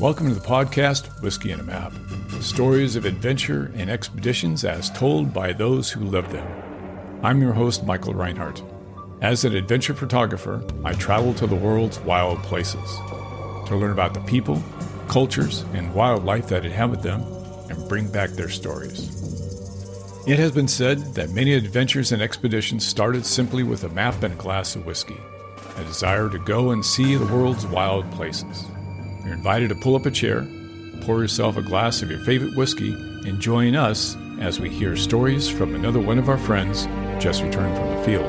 Welcome to the podcast, Whiskey and a Map. Stories of adventure and expeditions as told by those who live them. I'm your host, Michael Reinhart. As an adventure photographer, I travel to the world's wild places to learn about the people, cultures, and wildlife that inhabit them and bring back their stories. It has been said that many adventures and expeditions started simply with a map and a glass of whiskey, a desire to go and see the world's wild places. You're invited to pull up a chair, pour yourself a glass of your favorite whiskey, and join us as we hear stories from another one of our friends just returned from the field.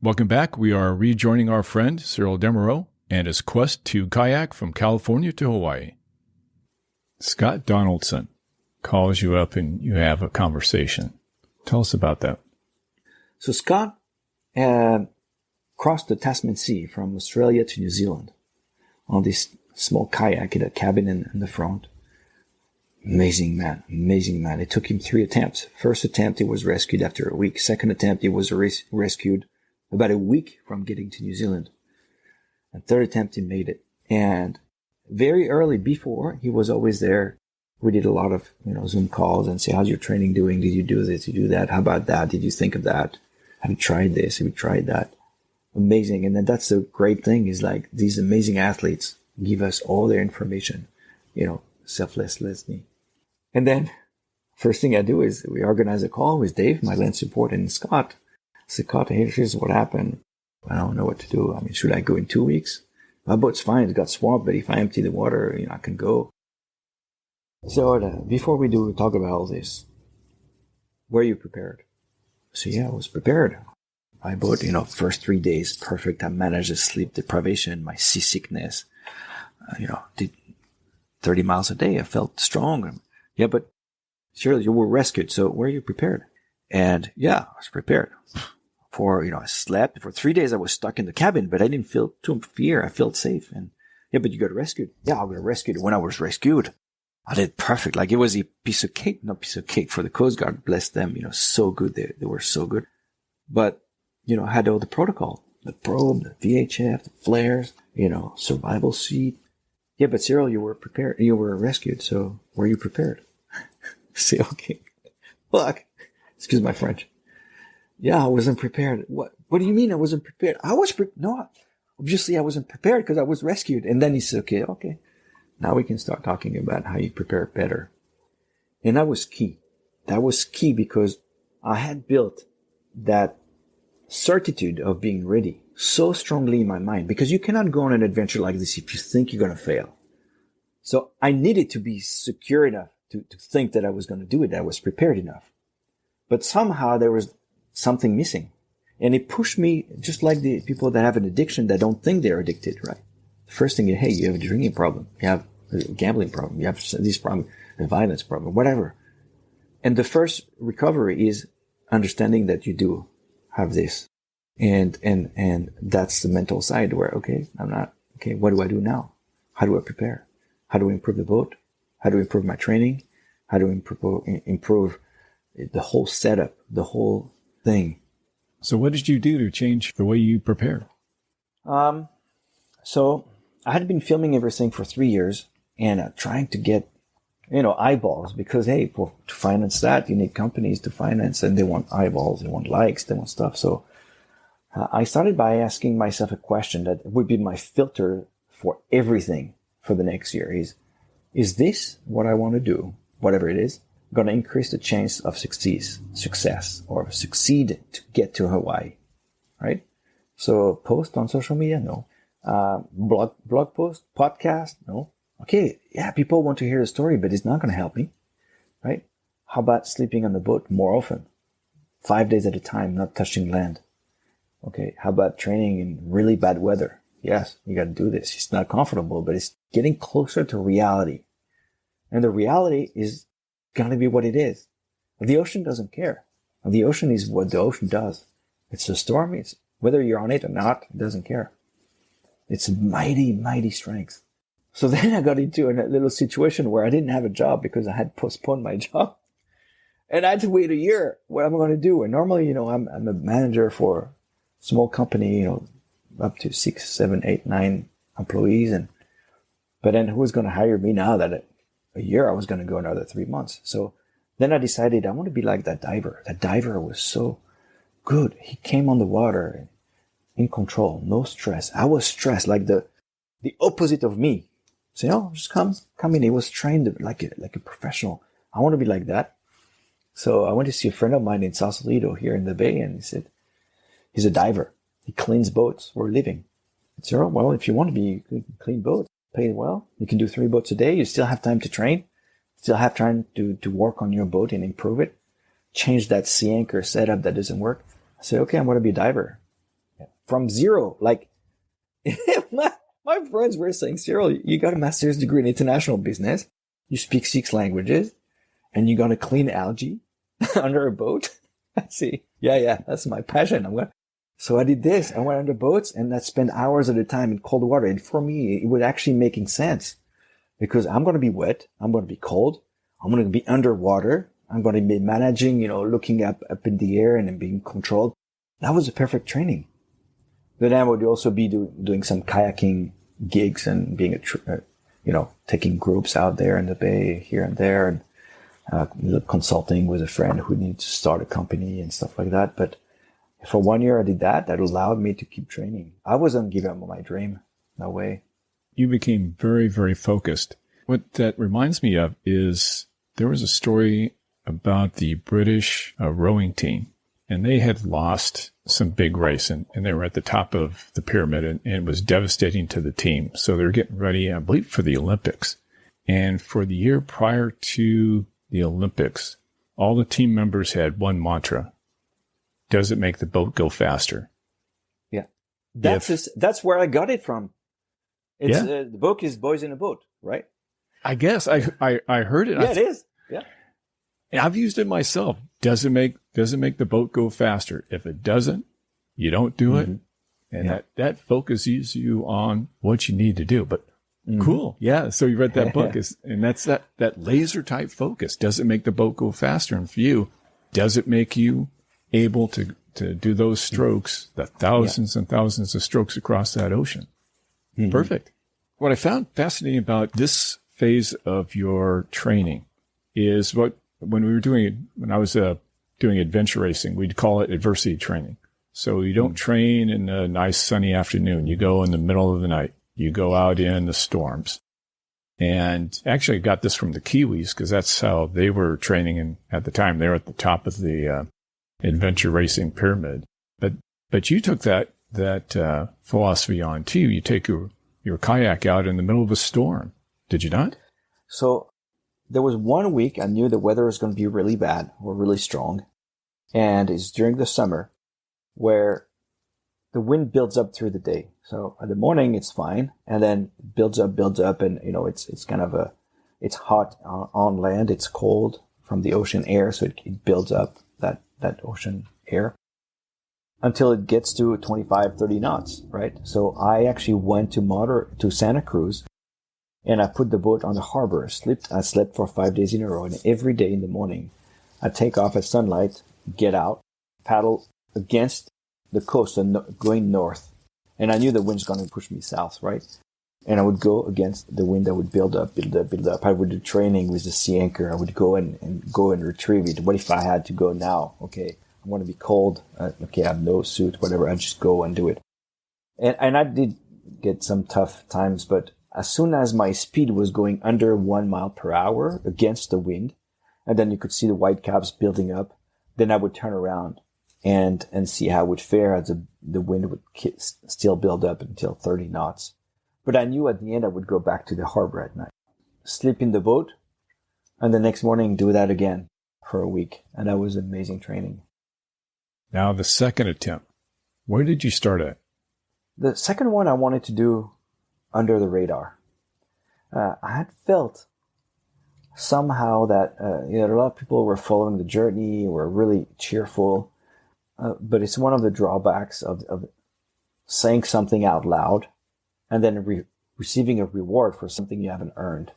Welcome back. We are rejoining our friend Cyril Derreumaux and his quest to kayak from California to Hawaii. Scott Donaldson calls you up and you have a conversation. Tell us about that. So Scott crossed the Tasman Sea from Australia to New Zealand on this small kayak in a cabin in the front. Amazing man. It took him 3 attempts. First attempt, he was rescued after a week. Second attempt, he was rescued about a week from getting to New Zealand. And third attempt, he made it. And very early before, he was always there. We did a lot of, Zoom calls and say, how's your training doing? Did you do this? Did you do that? How about that? Did you think of that? Have you tried this? Have you tried that? Amazing. And then that's the great thing is like these amazing athletes give us all their information, selflessly. And then first thing I do is we organize a call with Dave, my land support, and Scott. Scott, here's what happened. I don't know what to do. Should I go in 2 weeks? My boat's fine. It got swamped, but if I empty the water, I can go. So before we talk about all this, were you prepared? So yeah, I was prepared. My boat, first 3 days, perfect. I managed the sleep deprivation, my seasickness, did 30 miles a day. I felt strong. Yeah, but surely you were rescued. So were you prepared? And yeah, I was prepared. I slept. For 3 days, I was stuck in the cabin, but I didn't feel too fear. I felt safe. And yeah, but you got rescued. Yeah, I got rescued. When I was rescued, I did perfect. Like it was a piece of cake, not piece of cake for the Coast Guard. Bless them. So good. They were so good. But, I had all the protocol, the probe, the VHF, the flares, survival suit. Yeah, but Cyril, you were prepared. You were rescued. So were you prepared? Say, okay. Fuck. Excuse my French. Yeah, I wasn't prepared. What do you mean I wasn't prepared? No, obviously I wasn't prepared because I was rescued. And then he said, okay. Now we can start talking about how you prepare better. And that was key. That was key because I had built that certitude of being ready so strongly in my mind, because you cannot go on an adventure like this if you think you're going to fail. So I needed to be secure enough to think that I was going to do it. I was prepared enough. But somehow there was something missing. And it pushed me, just like the people that have an addiction that don't think they're addicted, right? The first thing you have a drinking problem, you have a gambling problem, you have this problem, a violence problem, whatever. And the first recovery is understanding that you do have this. And that's the mental side where, what do I do now? How do I prepare? How do I improve the boat? How do I improve my training? How do I improve the whole setup, the whole thing? So what did you do to change the way you prepare? So I had been filming everything for 3 years and trying to get, eyeballs because, hey, to finance that, you need companies to finance and they want eyeballs, they want likes, they want stuff. So I started by asking myself a question that would be my filter for everything for the next year is this what I want to do, whatever it is, going to increase the chance of success or succeed to get to Hawaii, right? So post on social media? No. Blog post, podcast? No. Okay. Yeah. People want to hear the story, but it's not going to help me, right? How about sleeping on the boat more often, 5 days at a time, not touching land? Okay. How about training in really bad weather? Yes, you got to do this. It's not comfortable, but it's getting closer to reality. And the reality is going to be what it is. The ocean doesn't care. The ocean is what the ocean does. It's a storm. It's whether you're on it or not, it doesn't care. It's a mighty, mighty strength. So then I got into a little situation where I didn't have a job because I had postponed my job. And I had to wait a year. What am I going to do? And normally, I'm a manager for a small company, up to 6, 7, 8, 9 employees. But then who was going to hire me now that a year I was going to go another 3 months? So then I decided I want to be like that diver. That diver was so good. He came on the water in control, no stress. I was stressed, like the opposite of me. So, just come in. He was trained like a professional. I want to be like that. So I went to see a friend of mine in Sausalito here in the Bay, and he said, he's a diver. He cleans boats for a living. I said, oh, well, if you want to be, you can clean boats, pay well. You can do 3 boats a day. You still have time to train. Still have time to work on your boat and improve it. Change that sea anchor setup that doesn't work. I said, okay, I'm going to be a diver. From zero, like my friends were saying, Cyril, you got a master's degree in international business. You speak 6 languages and you're going to clean algae under a boat. I see. Yeah, that's my passion. So I did this. I went under boats and I spent hours at a time in cold water. And for me, it was actually making sense because I'm going to be wet. I'm going to be cold. I'm going to be underwater. I'm going to be managing, looking up in the air and being controlled. That was a perfect training. Then I would also be doing some kayaking gigs and being taking groups out there in the Bay here and there, and consulting with a friend who needs to start a company and stuff like that. But for 1 year I did that. That allowed me to keep training. I wasn't giving up on my dream. No way. You became very, very focused. What that reminds me of is there was a story about the British rowing team, and they had lost some big race, and they were at the top of the pyramid, and it was devastating to the team. So they're getting ready, I believe, for the Olympics. And for the year prior to the Olympics, all the team members had one mantra: does it make the boat go faster? Yeah. That's where I got it from. The book is Boys in a Boat, right? I guess I heard it. Yeah, it is. Yeah. I've used it myself. Does it make the boat go faster? If it doesn't, you don't do it. And that focuses you on what you need to do. But cool. Yeah. So you read that book and that's that laser type focus. Does it make the boat go faster? And for you, does it make you able to do those strokes, the thousands and thousands of strokes across that ocean? Perfect. What I found fascinating about this phase of your training is when I was doing adventure racing, we'd call it adversity training. So you don't train in a nice sunny afternoon. You go in the middle of the night. You go out in the storms. And actually I got this from the Kiwis because that's how they were training. And at the time they were at the top of the adventure racing pyramid. But you took that philosophy on too. You take your kayak out in the middle of a storm. Did you not? So there was 1 week I knew the weather was going to be really bad or really strong. And it's during the summer where the wind builds up through the day. So in the morning, it's fine. And then builds up. And, it's kind of it's hot on land. It's cold from the ocean air. So it builds up that ocean air until it gets to 25, 30 knots, right? So I actually went to Santa Cruz. And I put the boat on the harbor. I slept for 5 days in a row. And every day in the morning, I take off at sunlight, get out, paddle against the coast and going north. And I knew the wind's going to push me south, right? And I would go against the wind that would build up. I would do training with the sea anchor. I would go and retrieve it. What if I had to go now? Okay, I want to be cold. Okay, I have no suit, whatever. I just go and do it. And I did get some tough times, but as soon as my speed was going under 1 mile per hour against the wind, and then you could see the white caps building up, then I would turn around and see how it would fare as the wind would still build up until 30 knots. But I knew at the end I would go back to the harbor at night, sleep in the boat, and the next morning do that again for a week. And that was amazing training. Now the second attempt, where did you start at? The second one I wanted to do under the radar. I had felt somehow that a lot of people were following the journey, were really cheerful, but it's one of the drawbacks of saying something out loud and then receiving a reward for something you haven't earned,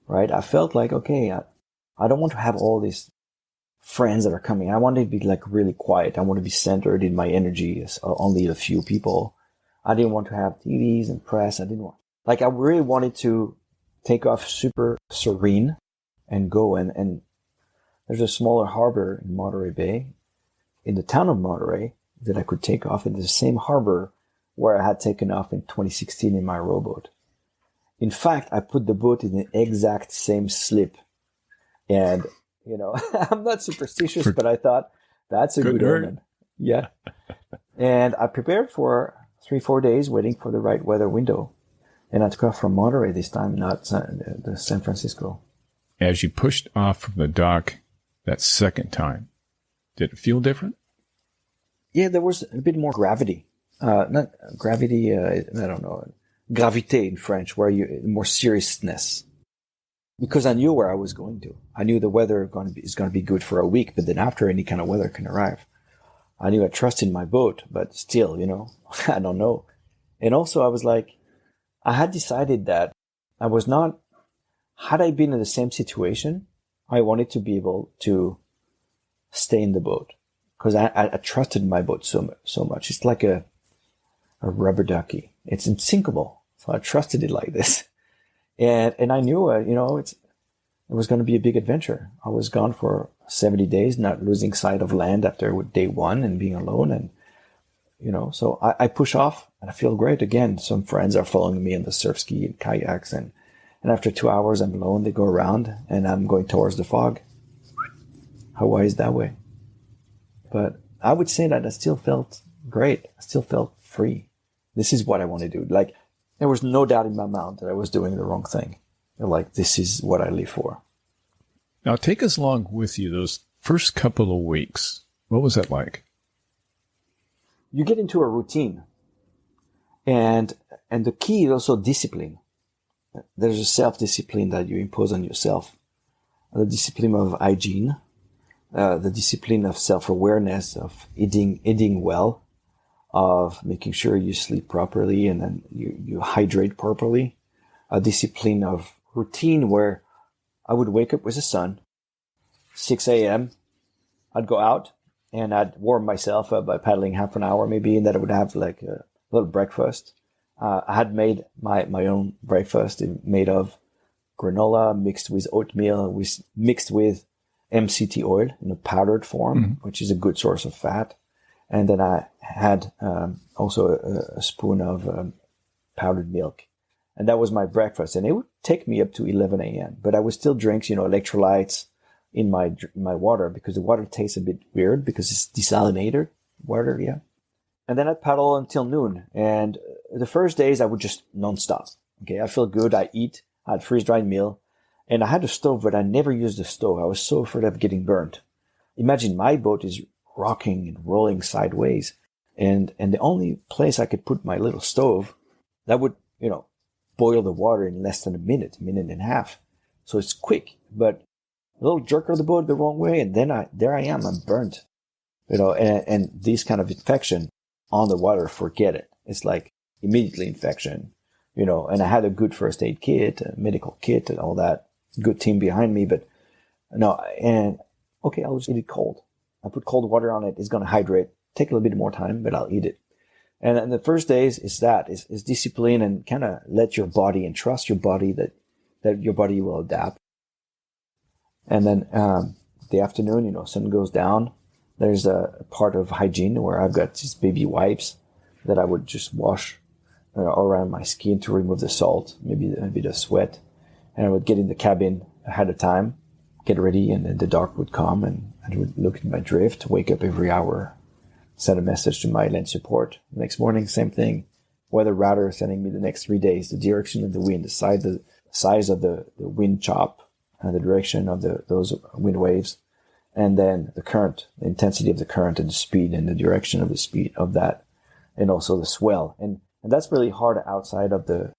right? I felt like, okay, I don't want to have all these friends that are coming. I want to be like really quiet. I want to be centered in my energy. It's only a few people. I didn't want to have TVs and press. I really wanted to take off super serene and go. And there's a smaller harbor in Monterey Bay, in the town of Monterey, that I could take off in the same harbor where I had taken off in 2016 in my rowboat. In fact, I put the boat in the exact same slip. And, I'm not superstitious, but I thought that's a good omen. Yeah. And I prepared for 3-4 days waiting for the right weather window. And I took off from Monterey this time, not the San Francisco. As you pushed off from the dock that second time, did it feel different? Yeah, there was a bit more gravity. Not gravity, I don't know. Gravité in French, where more seriousness. Because I knew where I was going to. I knew the weather is going to be good for a week, but then after any kind of weather can arrive. I knew I trusted my boat, but still, I don't know. And also I was like, I had decided that I was not, had I been in the same situation, I wanted to be able to stay in the boat. Because I trusted my boat so much. It's like a rubber ducky. It's unsinkable. So I trusted it like this. And I knew, it was going to be a big adventure. I was gone for 70 days, not losing sight of land after day one and being alone. And, so I push off and I feel great. Again, some friends are following me in the surf ski and kayaks. And after 2 hours, I'm alone. They go around and I'm going towards the fog. Hawaii is that way. But I would say that I still felt great. I still felt free. This is what I want to do. Like, there was no doubt in my mind that I was doing the wrong thing. Like, this is what I live for. Now, take us along with you those first couple of weeks. What was that like? You get into a routine. And the key is also discipline. There's a self-discipline that you impose on yourself. The discipline of hygiene. The discipline of self-awareness, of eating well, of making sure you sleep properly and then you hydrate properly. A discipline of routine where I would wake up with the sun, 6 a.m. I'd go out and I'd warm myself up by paddling half an hour maybe, and then I would have like a little breakfast. I had made my own breakfast made of granola mixed with oatmeal, mixed with MCT oil in a powdered form, which is a good source of fat. And then I had also a spoon of powdered milk. And that was my breakfast. And it would take me up to 11 a.m. But I would still drink, electrolytes in my water, because the water tastes a bit weird because it's desalinated water, yeah. And then I'd paddle until noon. And the first days I would just nonstop. Okay, I feel good. I eat. I had freeze-dried meal. And I had a stove, but I never used the stove. I was so afraid of getting burnt. Imagine my boat is rocking and rolling sideways. And the only place I could put my little stove, that would, boil the water in less than a minute and a half. So it's quick, but a little jerk of the boat the wrong way. And then there I am, I'm burnt, and these kind of infection on the water, forget it. It's like immediately infection, and I had a good first aid kit, a medical kit and all that. Good team behind me, but no, and okay, I'll just eat it cold. I put cold water on it. It's going to hydrate. Take a little bit more time, but I'll eat it. And the first days is discipline and kind of let your body and trust your body that your body will adapt. And then the afternoon, sun goes down. There's a part of hygiene where I've got these baby wipes that I would just wash around my skin to remove the salt, maybe the sweat. And I would get in the cabin ahead of time, get ready, and then the dark would come, and I would look at my drift, wake up every hour, send a message to my land support. Next morning, same thing. Weather radar sending me the next 3 days, the direction of the wind, the size of the wind chop, and the direction of those wind waves, and then the current, the intensity of the current and the speed and the direction of the speed of that, and also the swell. And that's really hard outside of the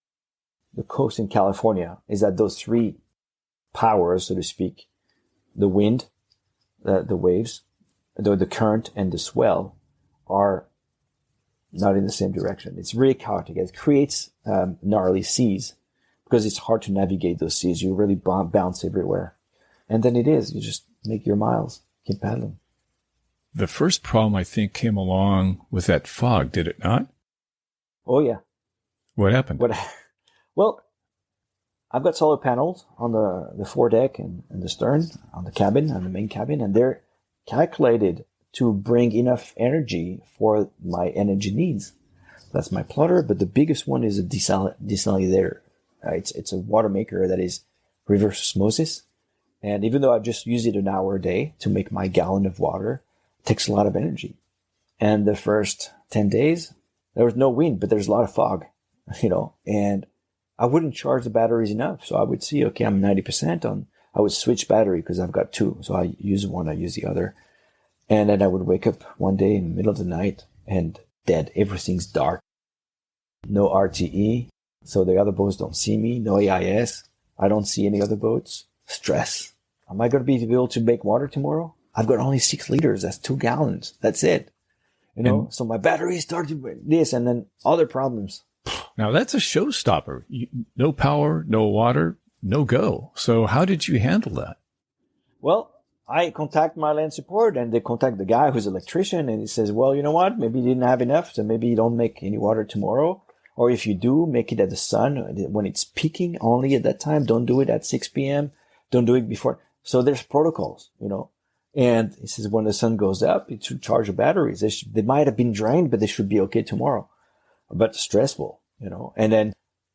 coast in California, is that those three powers, so to speak, the wind, the waves, the current, and the swell, are not in the same direction. It's really chaotic. It creates gnarly seas because it's hard to navigate those seas. You really bounce everywhere. And then you just make your miles, keep paddling. The first problem, I think, came along with that fog, did it not? Oh yeah. What happened? Well, I've got solar panels on the foredeck and the stern, on the cabin, on the main cabin, and they're calculated to bring enough energy for my energy needs. That's my plotter, but the biggest one is a desalinator. It's a water maker that is reverse osmosis. And even though I just use it an hour a day to make my gallon of water, it takes a lot of energy. And the first 10 days, there was no wind, but there's a lot of fog, and I wouldn't charge the batteries enough. So I would see, okay, I'm 90% on, I would switch battery because I've got two. So I use one, I use the other. And then I would wake up one day in the middle of the night and dead. Everything's dark. No RTE. So the other boats don't see me. No AIS. I don't see any other boats. Stress. Am I going to be able to make water tomorrow? I've got only 6 liters. That's 2 gallons. That's it. So my battery started with this and then other problems. Now that's a showstopper. No power, no water, no go. So how did you handle that? Well, I contact my land support and they contact the guy who's an electrician and he says, well, you know what? Maybe you didn't have enough. So maybe you don't make any water tomorrow. Or if you do, make it at the sun when it's peaking only at that time. Don't do it at 6 p.m. Don't do it before. So there's protocols, And he says when the sun goes up, it should charge the batteries. They might have been drained, but they should be okay tomorrow. But stressful, And then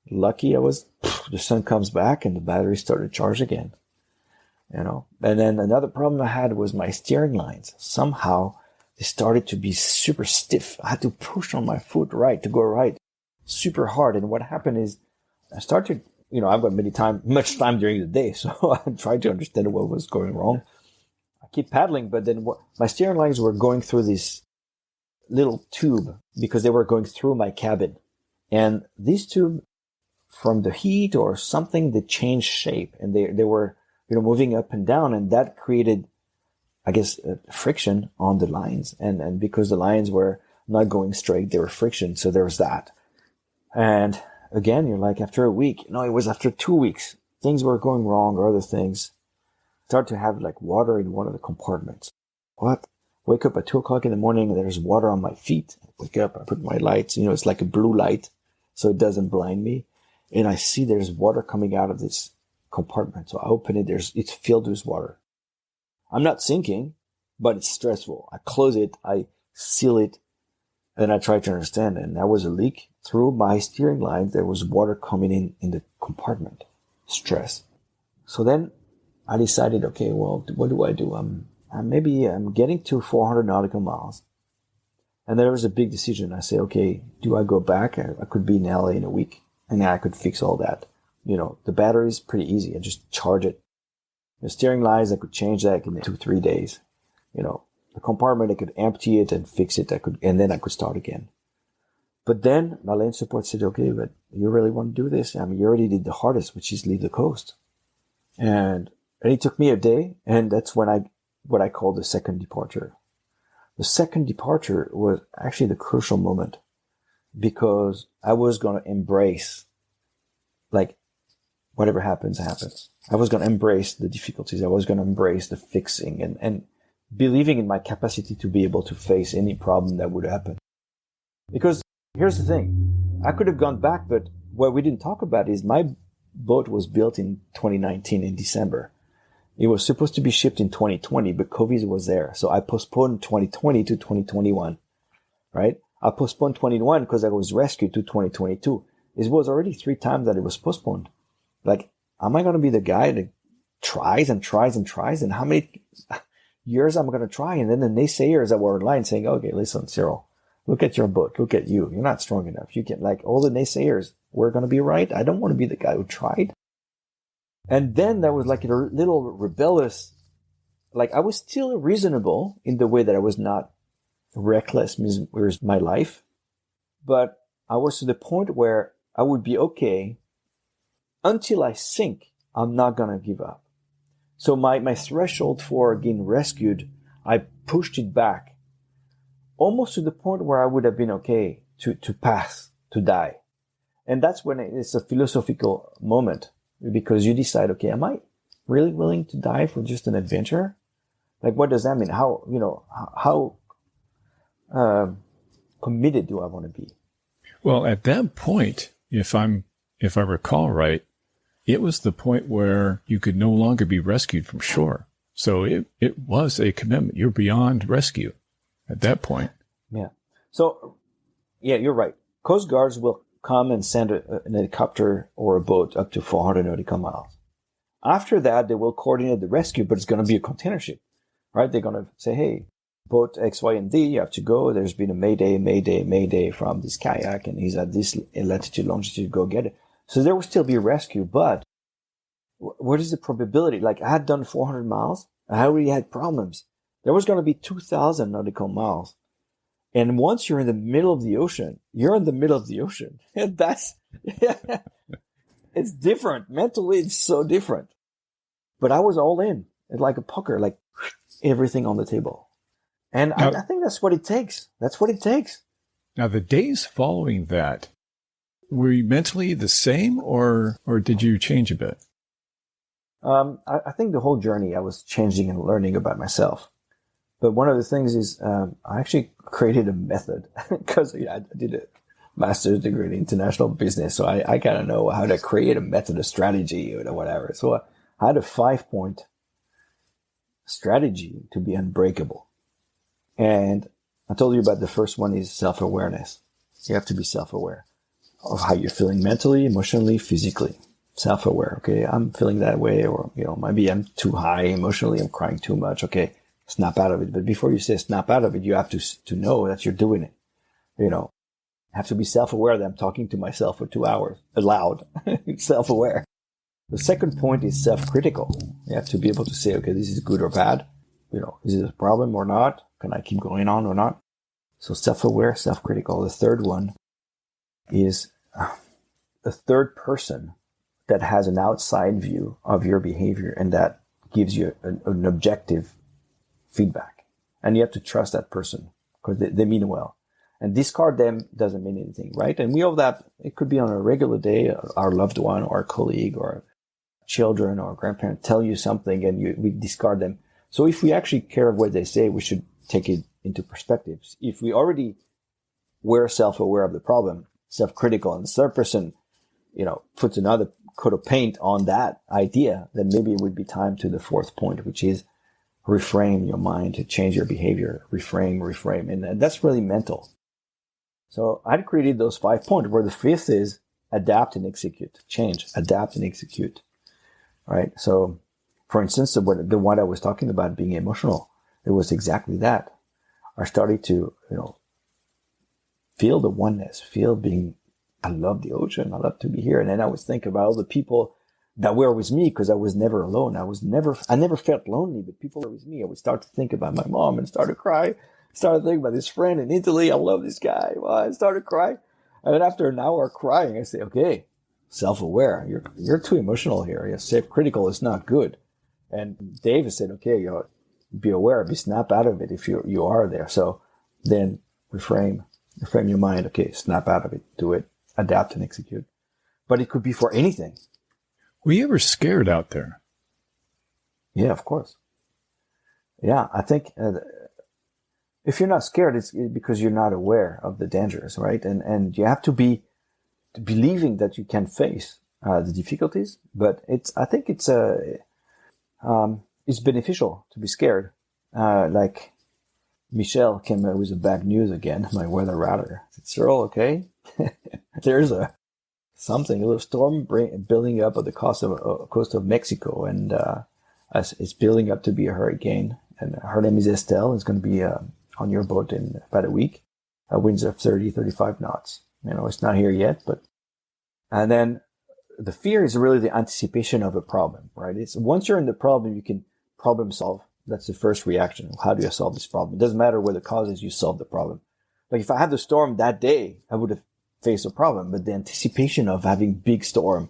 lucky I was, the sun comes back and the battery started to charge again, And then another problem I had was my steering lines. Somehow they started to be super stiff. I had to push on my foot right to go right, super hard. And what happened is I started, I've got much time during the day, so I tried to understand what was going wrong. I keep paddling, but then my steering lines were going through this little tube because they were going through my cabin. And this tube, from the heat or something, they changed shape and they were, moving up and down. And that created, I guess, friction on the lines. And because the lines were not going straight, they were friction. So there was that. And again, you're like, after a week, it was after 2 weeks, things were going wrong or other things. Start to have like water in one of the compartments. What? Wake up at 2:00 in the morning and there's water on my feet. I wake up, I put my lights, it's like a blue light so it doesn't blind me. And I see there's water coming out of this compartment. So I open it, it's filled with water. I'm not sinking, but it's stressful. I close it, I seal it, and I try to understand. And there was a leak through my steering line. There was water coming in the compartment. Stress. So then I decided, okay, well, what do I do? I'm getting to 400 nautical miles. And there was a big decision. I say, okay, do I go back? I could be in LA in a week and I could fix all that. The battery is pretty easy. I just charge it. The steering lines, I could change that in 2-3 days. The compartment, I could empty it and fix it. And then I could start again. But then my lane support said, okay, but you really want to do this? You already did the hardest, which is leave the coast. And it took me a day. And that's when what I call the second departure. The second departure was actually the crucial moment because I was going to embrace, like, whatever happens, happens. I was going to embrace the difficulties. I was going to embrace the fixing and believing in my capacity to be able to face any problem that would happen. Because here's the thing. I could have gone back, but what we didn't talk about is my boat was built in 2019 in December. It was supposed to be shipped in 2020, but COVID was there. So I postponed 2020 to 2021, right? I postponed 21 because I was rescued to 2022. It was already 3 times that it was postponed. Like, am I going to be the guy that tries and tries and tries? And how many years am I going to try? And then the naysayers that were online saying, okay, listen, Cyril, look at your boat. Look at you. You're not strong enough. You can, like, all the naysayers were going to be right. I don't want to be the guy who tried. And then there was like a little rebellious, like I was still reasonable in the way that I was not reckless with my life, but I was to the point where I would be okay until I sink. I'm not going to give up. So my threshold for getting rescued, I pushed it back almost to the point where I would have been okay to pass, to die. And that's when it's a philosophical moment. Because you decide, okay, am I really willing to die for just an adventure? Like, what does that mean? How committed do I want to be? Well, at that point, if I recall right, it was the point where you could no longer be rescued from shore. So it was a commitment. You're beyond rescue at that point. Yeah. So, yeah, you're right. Coast Guards will come and send an helicopter or a boat up to 400 nautical miles. After that, they will coordinate the rescue, but it's going to be a container ship, right? They're going to say, hey, boat X, Y, and D, you have to go. There's been a mayday from this kayak, and he's at this latitude, longitude, go get it. So there will still be a rescue, but what is the probability? Like, I had done 400 miles. I already had problems. There was going to be 2,000 nautical miles. And once you're in the middle of the ocean, you're in the middle of the ocean. And that's, it's different. Mentally, it's so different. But I was all in. It's like a poker, like everything on the table. And now, I think that's what it takes. That's what it takes. Now, the days following that, were you mentally the same or did you change a bit? I think the whole journey I was changing and learning about myself. But one of the things is I actually created a method because I did a master's degree in international business. So I kind of know how to create a method, a strategy, or whatever. So I had a 5-point strategy to be unbreakable. And I told you about the first one is self-awareness. You have to be self-aware of how you're feeling mentally, emotionally, physically. Self-aware. Okay, I'm feeling that way, or, maybe I'm too high emotionally. I'm crying too much. Okay, snap out of it. But before you say snap out of it, you have to know that you're doing it. I have to be self-aware that I'm talking to myself for 2 hours aloud. Self-aware. The second point is self-critical. You have to be able to say, okay, this is good or bad. Is it a problem or not? Can I keep going on or not? So self-aware, self-critical. The third one is a third person that has an outside view of your behavior and that gives you an objective feedback. And you have to trust that person because they mean well. And discard them doesn't mean anything, right? And we have that. It could be on a regular day, our loved one or a colleague or children or grandparent tell you something and we discard them. So if we actually care of what they say, we should take it into perspective. If we already were self-aware of the problem, self-critical, and the third person, puts another coat of paint on that idea, then maybe it would be time to the fourth point, which is reframe your mind to change your behavior. Reframe. And that's really mental. So I created those 5 points where the fifth is adapt and execute. Change, adapt and execute. Right? So, for instance, the one I was talking about being emotional, it was exactly that. I started to, feel the oneness, I love the ocean. I love to be here. And then I was thinking about all the people that were with me because I was never alone. I never felt lonely, but people were with me. I would start to think about my mom and start to cry. Started thinking about this friend in Italy. I love this guy. Well, I started crying. And then after an hour crying, I say, okay, self-aware. You're too emotional here. You're self-critical. It's not good. And David said, okay, be aware, snap out of it if you are there. So then reframe your mind. Okay, snap out of it, do it, adapt and execute. But it could be for anything. Were you ever scared out there? Yeah, of course. Yeah, I think if you're not scared, it's because you're not aware of the dangers, right? And you have to be believing that you can face the difficulties. But I think it's beneficial to be scared. Like Michelle came with the bad news again, my weather radar. I said, Cyril, okay, there's a little storm building up at the coast of Mexico, and it's building up to be a hurricane. And her name is Estelle. It's going to be on your boat in about a week. Winds of 30, 35 knots. It's not here yet, and then the fear is really the anticipation of a problem, right? It's once you're in the problem, you can problem solve. That's the first reaction. How do you solve this problem? It doesn't matter what the cause is, you solve the problem. Like if I had the storm that day, I would have faced a problem. But the anticipation of having big storm,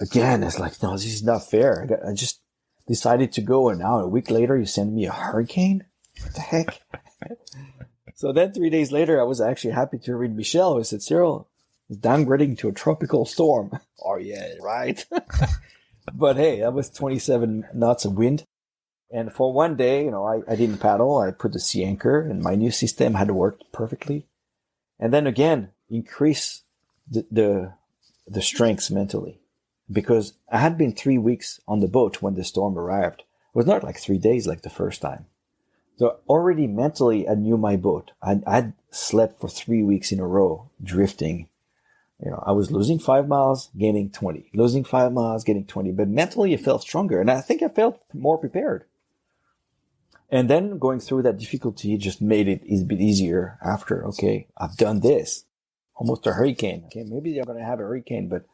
again, it's like, no, this is not fair. I just decided to go, and now a week later, you send me a hurricane? What the heck? So then 3 days later, I was actually happy to read Michelle. I said, Cyril, it's downgrading to a tropical storm. Oh, yeah, right. But hey, that was 27 knots of wind. And for one day, I didn't paddle. I put the sea anchor, and my new system had worked perfectly. And then again, increase the strengths mentally, because I had been 3 weeks on the boat when the storm arrived. It was not like 3 days like the first time. So already mentally, I knew my boat. I'd slept for 3 weeks in a row, drifting. I was losing 5 miles, gaining 20, losing 5 miles, getting 20, but mentally I felt stronger. And I think I felt more prepared. And then going through that difficulty just made it a bit easier after. Okay, I've done this. Almost a hurricane. Okay, maybe I'm going to have a hurricane, but,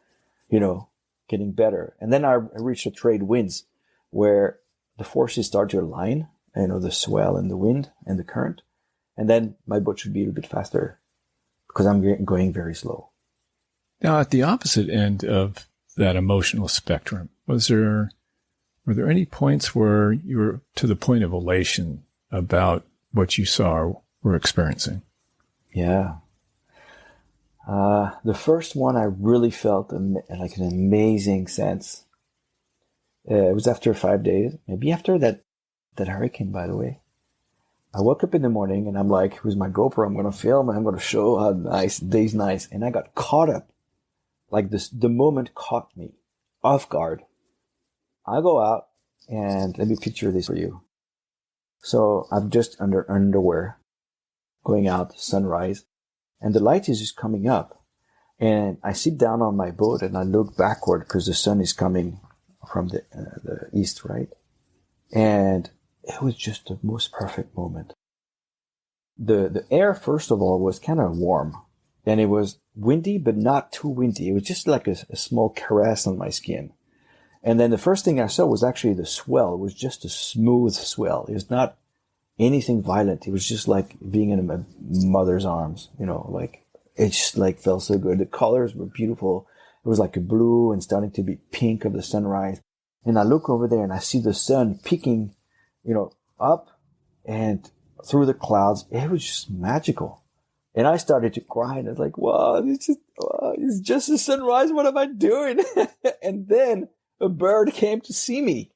getting better. And then I reached a trade winds where the forces start to align, the swell and the wind and the current. And then my boat should be a little bit faster because I'm going very slow. Now, at the opposite end of that emotional spectrum, were there any points where you were to the point of elation about what you saw or were experiencing? Yeah. The first one I really felt like an amazing sense. It was after 5 days, maybe after that hurricane, by the way. I woke up in the morning and I'm like, here's my GoPro. I'm going to film and I'm going to show how nice, day's nice. And I got caught up. Like the moment caught me off guard. I go out and let me picture this for you. So I'm just under underwear, going out, sunrise, and the light is just coming up. And I sit down on my boat and I look backward because the sun is coming from the east, right? And it was just the most perfect moment. The air, first of all, was kind of warm. And it was windy, but not too windy. It was just like a small caress on my skin. And then the first thing I saw was actually the swell. It was just a smooth swell. It was not anything violent. It was just like being in a mother's arms, like it just like felt so good. The colors were beautiful. It was like a blue and starting to be pink of the sunrise. And I look over there and I see the sun peeking, up and through the clouds. It was just magical. And I started to cry and I was like, wow, it's just the sunrise. What am I doing? And then a bird came to see me.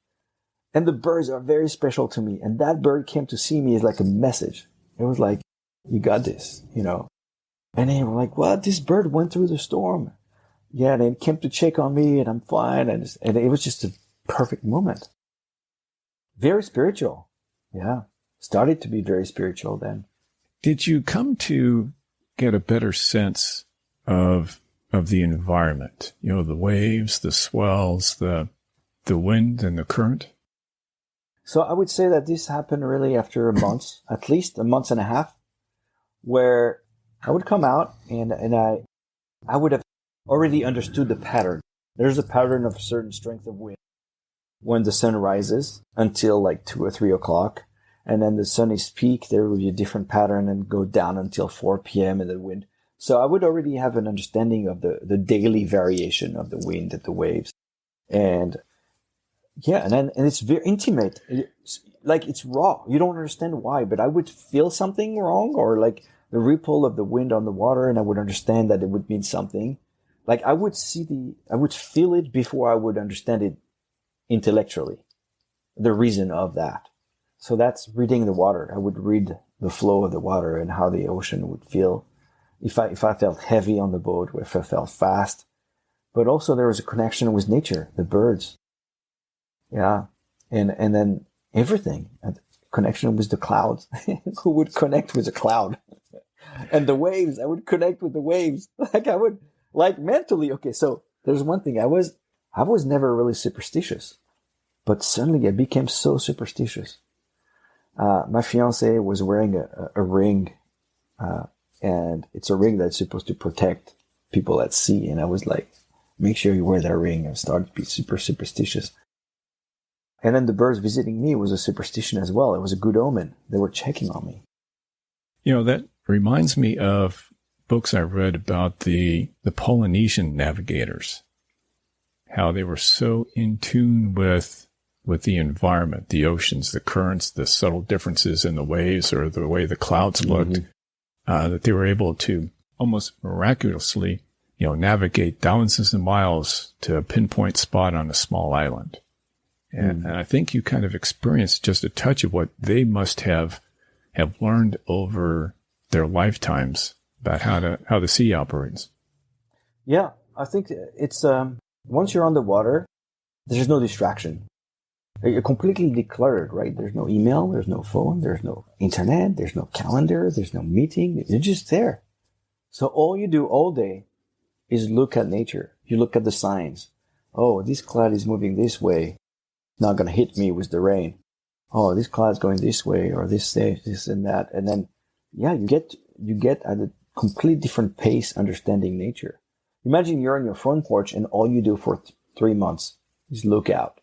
And the birds are very special to me. And that bird came to see me as like a message. It was like, you got this, And they were like, what? This bird went through the storm. Yeah, and it came to check on me and I'm fine. And it was just a perfect moment. Very spiritual. Yeah. Started to be very spiritual then. Did you come to get a better sense of the environment? The waves, the swells, the wind and the current? So I would say that this happened really after a month, at least a month and a half, where I would come out and I would have already understood the pattern. There's a pattern of a certain strength of wind when the sun rises until like 2 or 3 o'clock. And then the sun is peak, there will be a different pattern and go down until 4 p.m. and the wind. So I would already have an understanding of the daily variation of the wind and the waves. And yeah, and it's very intimate. It's raw. You don't understand why, but I would feel something wrong or like the ripple of the wind on the water and I would understand that it would mean something. Like I would feel it before I would understand it intellectually, the reason of that. So that's reading the water. I would read the flow of the water and how the ocean would feel. If I felt heavy on the boat, or if I felt fast. But also there was a connection with nature, the birds. Yeah. And then everything. A connection with the clouds. Who would connect with a cloud? And the waves. I would connect with the waves. Mentally. Okay. So there's one thing. I was never really superstitious, but suddenly I became so superstitious. My fiance was wearing a ring, and it's a ring that's supposed to protect people at sea. And I was like, make sure you wear that ring. I started to be super superstitious. And then the birds visiting me was a superstition as well. It was a good omen. They were checking on me. That reminds me of books I read about the Polynesian navigators, how they were so in tune with the environment, the oceans, the currents, the subtle differences in the waves or the way the clouds looked, that they were able to almost miraculously, navigate thousands of miles to a pinpoint spot on a small island. And I think you kind of experienced just a touch of what they must have learned over their lifetimes about how the sea operates. Yeah, I think it's once you're on the water, there's no distraction. You're completely decluttered, right? There's no email, there's no phone, there's no internet, there's no calendar, there's no meeting. You're just there. So all you do all day is look at nature. You look at the signs. Oh, this cloud is moving this way. It's not going to hit me with the rain. Oh, this cloud's going this way or this and that. And then, yeah, you get at a complete different pace understanding nature. Imagine you're on your front porch and all you do for 3 months is look out.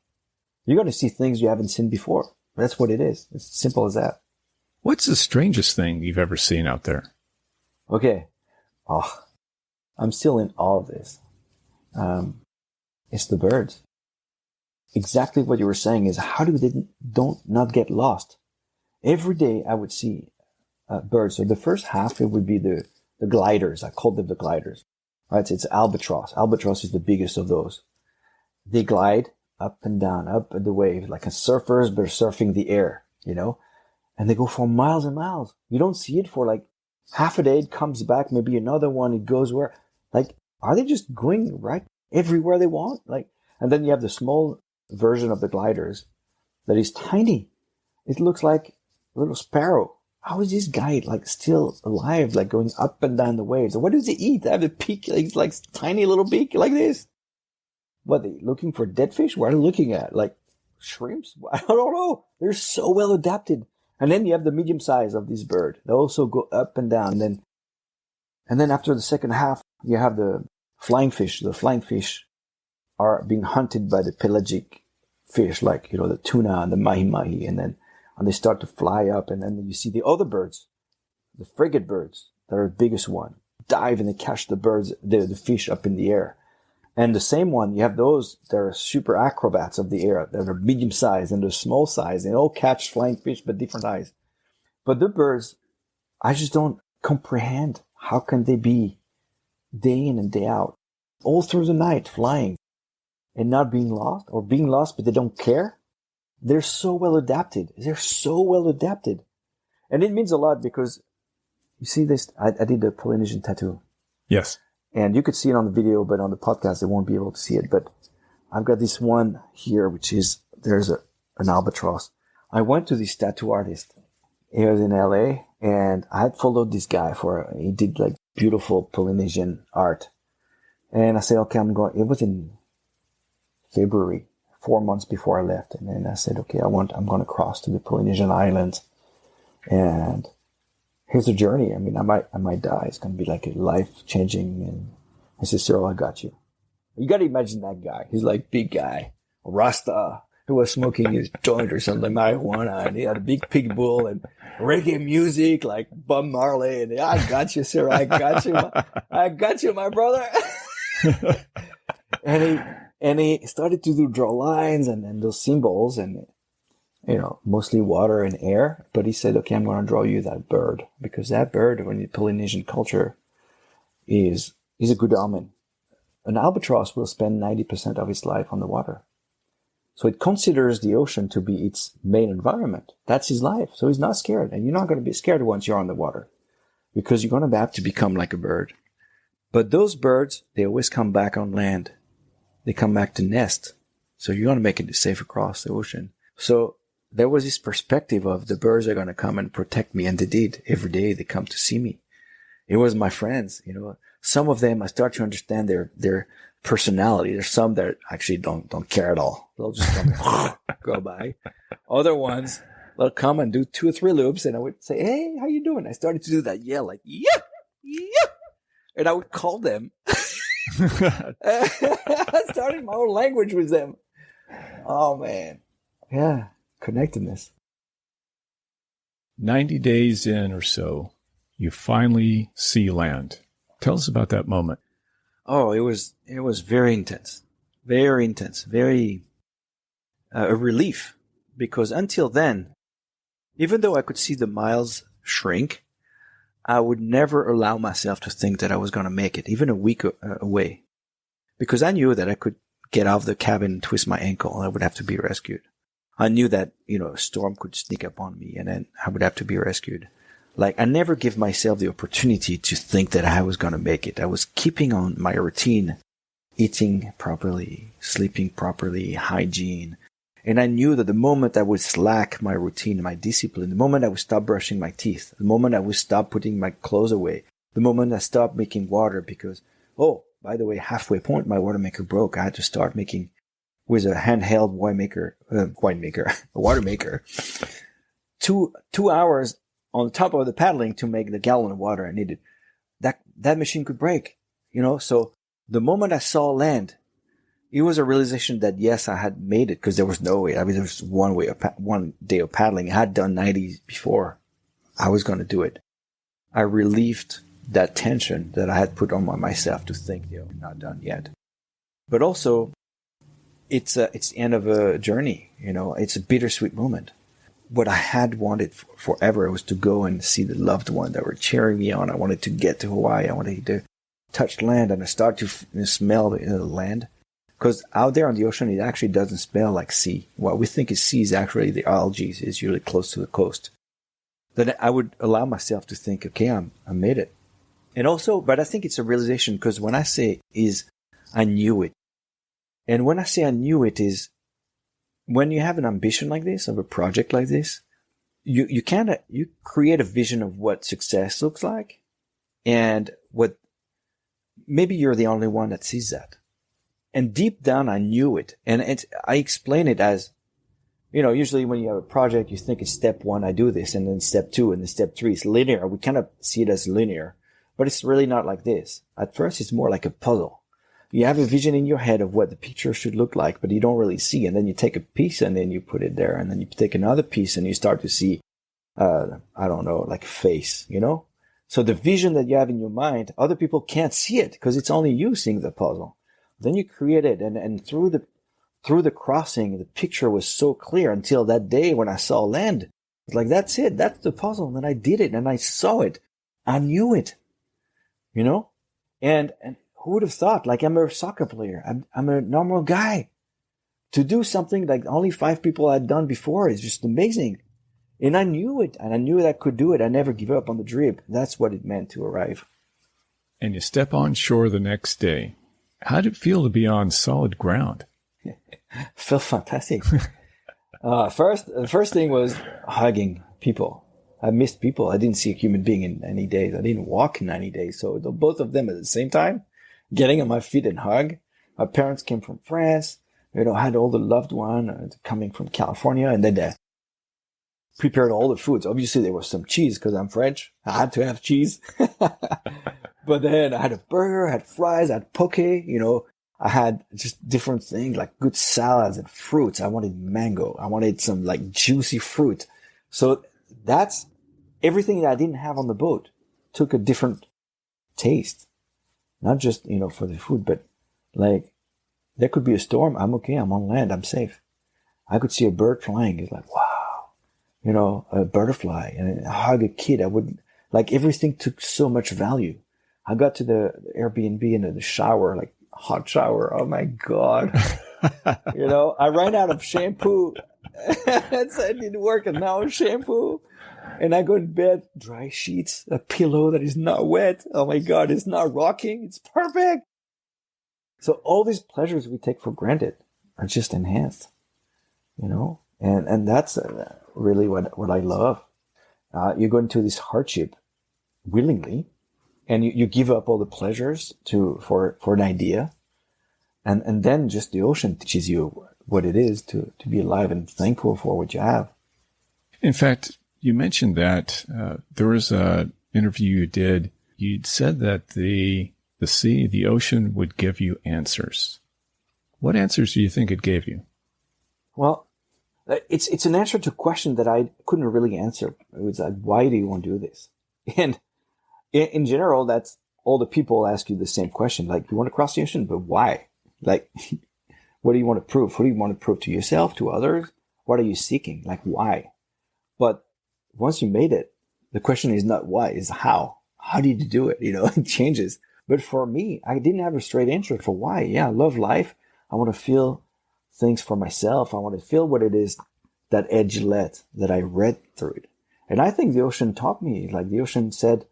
You're going to see things you haven't seen before. That's what it is. It's as simple as that. What's the strangest thing you've ever seen out there? Okay. Oh, I'm still in awe of this. It's the birds. Exactly what you were saying is how do they not get lost? Every day I would see birds. So the first half, it would be the gliders. I called them the gliders. Right? So it's albatross. Albatross is the biggest of those. They glide up and down, up the wave, like a surfers, but surfing the air, and they go for miles and miles. You don't see it for like half a day. It comes back, maybe another one. It goes where, like, are they just going right everywhere they want? Like, and then you have the small version of the gliders that is tiny. It looks like a little sparrow. How is this guy like still alive, like going up and down the waves? What does he eat? They have a beak, like tiny little beak like this. What, are they looking for dead fish? What are they looking at? Like shrimps? I don't know. They're so well adapted. And then you have the medium size of this bird. They also go up and down. And then after the second half, you have the flying fish. The flying fish are being hunted by the pelagic fish, like, the tuna and the mahi-mahi. And they start to fly up. And then you see the other birds, the frigate birds, that are the biggest one, dive and they catch the fish up in the air. And the same one, you have those that are super acrobats of the air, that are medium size and they're small size. They all catch flying fish, but different size. But the birds, I just don't comprehend. How can they be day in and day out, all through the night, flying and not being lost, or being lost, but they don't care? They're so well adapted. And it means a lot because you see this, I did a Polynesian tattoo. Yes. And you could see it on the video, but on the podcast, they won't be able to see it. But I've got this one here, which is, there's an albatross. I went to this tattoo artist. He was in LA, and I had followed this guy he did like beautiful Polynesian art. And I said, okay, it was in February, 4 months before I left. And then I said, okay, I'm going to cross to the Polynesian islands. And here's the journey. I mean, I might die. It's going to be like a life-changing. And I said, Cyril, I got you. You got to imagine that guy. He's like big guy, Rasta, who was smoking his joint or something, marijuana, and he had a big pig bull and reggae music like Bob Marley. And I got you, Cyril. I got you, my brother. and he started to draw lines and those symbols and, mostly water and air. But he said, okay, I'm going to draw you that bird, because that bird, when the Polynesian culture, is a good omen. An albatross will spend 90% of its life on the water. So it considers the ocean to be its main environment. That's his life. So he's not scared. And you're not going to be scared once you're on the water, because you're going to have to become like a bird. But those birds, they always come back on land. They come back to nest. So you're going to make it safe across the ocean. So there was this perspective of the birds are going to come and protect me. And they did. Every day they come to see me. It was my friends, Some of them, I start to understand their personality. There's some that actually don't care at all. They'll just go by. Other ones, they'll come and do 2 or 3 loops, and I would say, hey, how you doing? I started to do that yell, like, yeah, yeah. And I would call them. I started my own language with them. Oh, man. Yeah, connectedness. 90 days in or so, you finally see land. Tell us about that moment. Oh, it was very intense, very a relief, because until then, even though I could see the miles shrink, I would never allow myself to think that I was going to make it, even a week away, because I knew that I could get out of the cabin and twist my ankle and I would have to be rescued. I knew that, a storm could sneak up on me and then I would have to be rescued. Like, I never give myself the opportunity to think that I was going to make it. I was keeping on my routine, eating properly, sleeping properly, hygiene. And I knew that the moment I would slack my routine, my discipline, the moment I would stop brushing my teeth, the moment I would stop putting my clothes away, the moment I stopped making water because, oh, by the way, halfway point, my water maker broke. I had to start making with a handheld water maker, 2 hours on top of the paddling to make the gallon of water I needed. That machine could break, So the moment I saw land, it was a realization that yes, I had made it because there was no way. I mean, there was one day of paddling. I had done 90 before. I was going to do it. I relieved that tension that I had put on myself to think, not done yet. But also, it's the end of a journey. It's a bittersweet moment. What I had wanted forever was to go and see the loved one that were cheering me on. I wanted to get to Hawaii. I wanted to touch land and I start to smell the land. Because out there on the ocean, it actually doesn't smell like sea. What we think is sea is actually the algae. It's usually close to the coast. Then I would allow myself to think, okay, I made it. And also, but I think it's a realization because when I say I knew it. And when I say I knew it is, when you have an ambition like this, of a project like this, you create a vision of what success looks like. And maybe you're the only one that sees that. And deep down, I knew it. And I explain it as, usually when you have a project, you think it's step 1, I do this, and then step 2, and then step 3. It's linear. We kind of see it as linear, but it's really not like this. At first, it's more like a puzzle. You have a vision in your head of what the picture should look like, but you don't really see. And then you take a piece and then you put it there. And then you take another piece and you start to see, like a face, So the vision that you have in your mind, other people can't see it because it's only you seeing the puzzle. Then you create it, and through the crossing, the picture was so clear until that day when I saw land. It's like, that's it. That's the puzzle. And I did it, and I saw it. I knew it, And who would have thought? Like, I'm a soccer player. I'm a normal guy. To do something like only 5 people had done before is just amazing. And I knew it, and I knew that I could do it. I never give up on the dream. That's what it meant to arrive. And you step on shore the next day. How did it feel to be on solid ground? Felt fantastic. The first thing was hugging people. I missed people. I didn't see a human being in 90 days. I didn't walk in 90 days. So both of them at the same time, getting on my feet and hug. My parents came from France. I had all the loved one coming from California, and then they prepared all the foods. Obviously, there was some cheese because I'm French. I had to have cheese. But then I had a burger, I had fries, I had poke, I had just different things like good salads and fruits. I wanted mango. I wanted some like juicy fruit. So that's everything that I didn't have on the boat took a different taste. Not just, for the food, but like there could be a storm. I'm okay. I'm on land. I'm safe. I could see a bird flying. It's like, wow, a butterfly, and I hug a kid. Like everything took so much value. I got to the Airbnb and the shower, like hot shower. Oh my God. I ran out of shampoo. It didn't work. And now shampoo. And I go to bed, dry sheets, a pillow that is not wet. Oh my God. It's not rocking. It's perfect. So all these pleasures we take for granted are just enhanced, and that's really what I love. You go into this hardship willingly. And you give up all the pleasures for an idea. And then just the ocean teaches you what it is to be alive and thankful for what you have. In fact, you mentioned that there was an interview you did. You'd said that the sea, the ocean would give you answers. What answers do you think it gave you? Well, it's an answer to a question that I couldn't really answer. It was like, why do you want to do this? And in general, that's all the people ask you the same question. Like, you want to cross the ocean, but why? Like, what do you want to prove? What do you want to prove to yourself, to others? What are you seeking? Like, why? But once you made it, the question is not why, it's how. How did you do it? It changes. But for me, I didn't have a straight answer for why. Yeah, I love life. I want to feel things for myself. I want to feel what it is that Ed Gillette, that I read through it. And I think the ocean taught me, like the ocean said,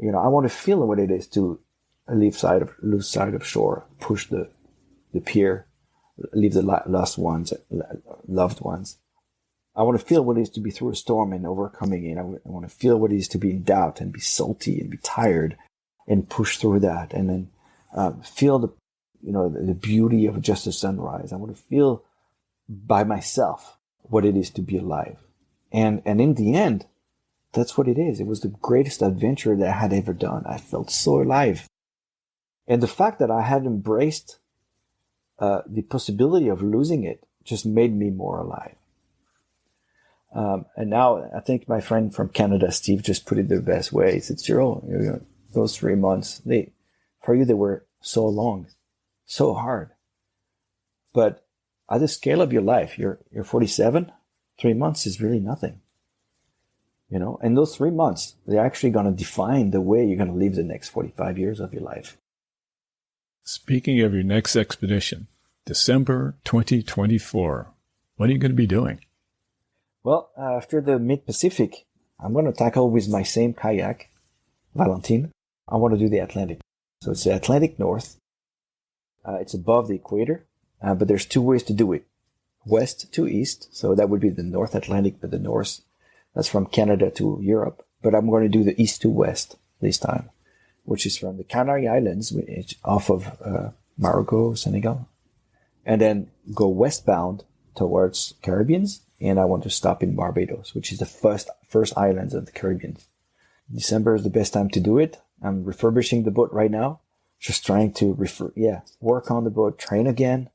I want to feel what it is to lose sight of shore, push the pier, leave the loved ones. I want to feel what it is to be through a storm and overcoming it. I want to feel what it is to be in doubt and be salty and be tired and push through that. And then feel the beauty of just a sunrise. I want to feel by myself what it is to be alive. And in the end, that's what it is. It was the greatest adventure that I had ever done. I felt so alive. And the fact that I had embraced the possibility of losing it just made me more alive. And now I think my friend from Canada, Steve, just put it the best way. He said, Cyril, those 3 months, for you, they were so long, so hard. But at the scale of your life, you're 47, 3 months is really nothing. And those 3 months, they're actually going to define the way you're going to live the next 45 years of your life. Speaking of your next expedition, December 2024, what are you going to be doing? Well, after the Mid-Pacific, I'm going to tackle with my same kayak, Valentine. I want to do the Atlantic. So it's the Atlantic North. It's above the equator, but there's 2 ways to do it. West to east, so that would be the North Atlantic, but the north, that's from Canada to Europe. But I'm going to do the east to west this time, which is from the Canary Islands, which off of Morocco, Senegal, and then go westbound towards Caribbeans. And I want to stop in Barbados, which is the first islands of the Caribbean. December is the best time to do it. I'm refurbishing the boat right now, just trying to work on the boat, train again.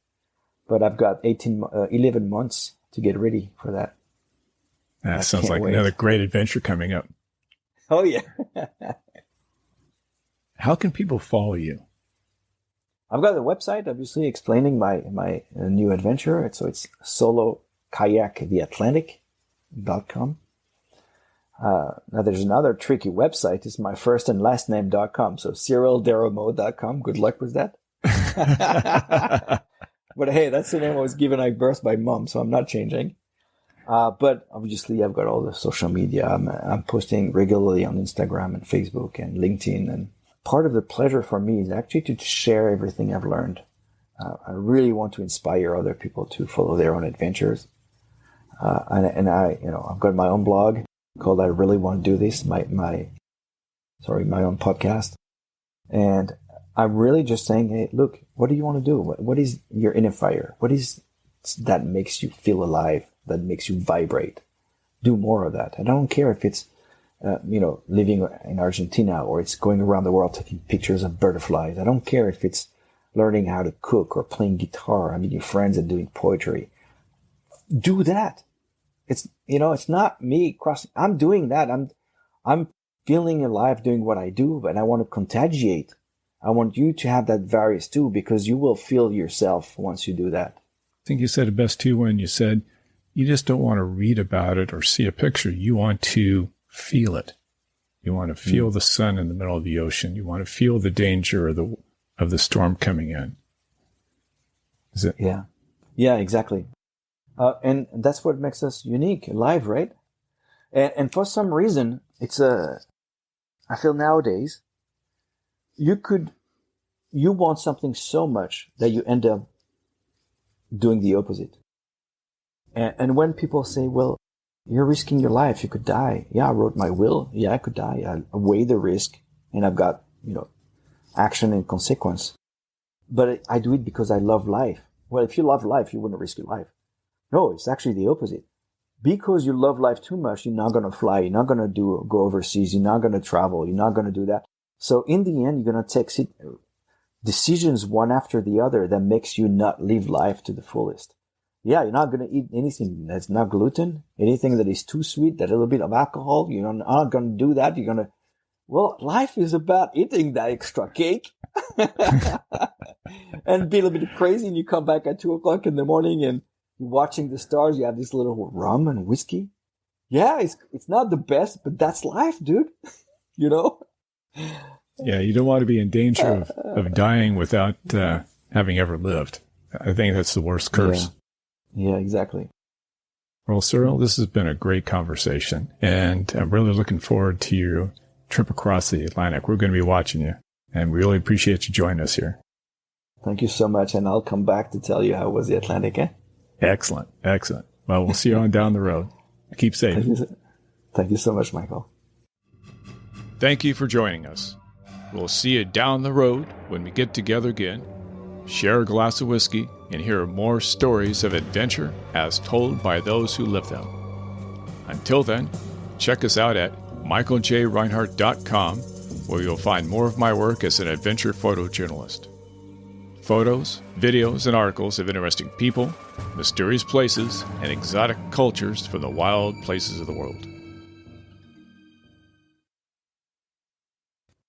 But I've got 11 months to get ready for that. That sounds like another great adventure coming up. Oh, yeah. How can people follow you? I've got a website, obviously, explaining my new adventure. So it's solokayaktheatlantic.com. Now there's another tricky website. It's my first and last name.com. So CyrilDerreumaux.com. Good luck with that. But hey, that's the name I was given at birth by mom, so I'm not changing. But obviously I've got all the social media. I'm posting regularly on Instagram and Facebook and LinkedIn. And part of the pleasure for me is actually to share everything I've learned. I really want to inspire other people to follow their own adventures. And I've got my own blog called I Really Want to Do This, my own podcast. And I'm really just saying, hey, look, what do you want to do? What is your inner fire? What is that makes you feel alive, that makes you vibrate? Do more of that. And I don't care if it's, living in Argentina or it's going around the world taking pictures of butterflies. I don't care if it's learning how to cook or playing guitar. I mean, your friends are doing poetry. Do that. It's not me crossing. I'm doing that. I'm feeling alive doing what I do, but I want to contagiate. I want you to have that virus too, because you will feel yourself once you do that. I think you said it best too when you said you just don't want to read about it or see a picture. You want to feel it. You want to feel the sun in the middle of the ocean. You want to feel the danger of the storm coming in. Is it? Yeah. Yeah, exactly. And that's what makes us unique, alive, right? And for some reason, I feel nowadays, you want something so much that you end up doing the opposite. And when people say, well, you're risking your life, you could die. Yeah, I wrote my will. Yeah, I could die. I weigh the risk and I've got, action and consequence. But I do it because I love life. Well, if you love life, you wouldn't risk your life. No, it's actually the opposite. Because you love life too much, you're not going to fly. You're not going to go overseas. You're not going to travel. You're not going to do that. So in the end, you're going to take decisions one after the other that makes you not live life to the fullest. Yeah, you're not going to eat anything that's not gluten, anything that is too sweet, that little bit of alcohol. You're not going to do that. You're going to, life is about eating that extra cake and be a little bit crazy. And you come back at 2:00 in the morning and you're watching the stars. You have this little rum and whiskey. Yeah, it's not the best, but that's life, dude. Yeah, you don't want to be in danger of dying without having ever lived. I think that's the worst curse. Yeah, exactly. Well, Cyril, this has been a great conversation, and I'm really looking forward to your trip across the Atlantic. We're going to be watching you, and we really appreciate you joining us here. Thank you so much, and I'll come back to tell you how was the Atlantic, eh? Excellent. Excellent. Well, we'll see you on down the road. Keep safe. Thank you so much, Michael. Thank you for joining us. We'll see you down the road when we get together again, share a glass of whiskey, and hear more stories of adventure as told by those who live them. Until then, check us out at michaeljreinhart.com, where you'll find more of my work as an adventure photojournalist. Photos, videos, and articles of interesting people, mysterious places, and exotic cultures from the wild places of the world.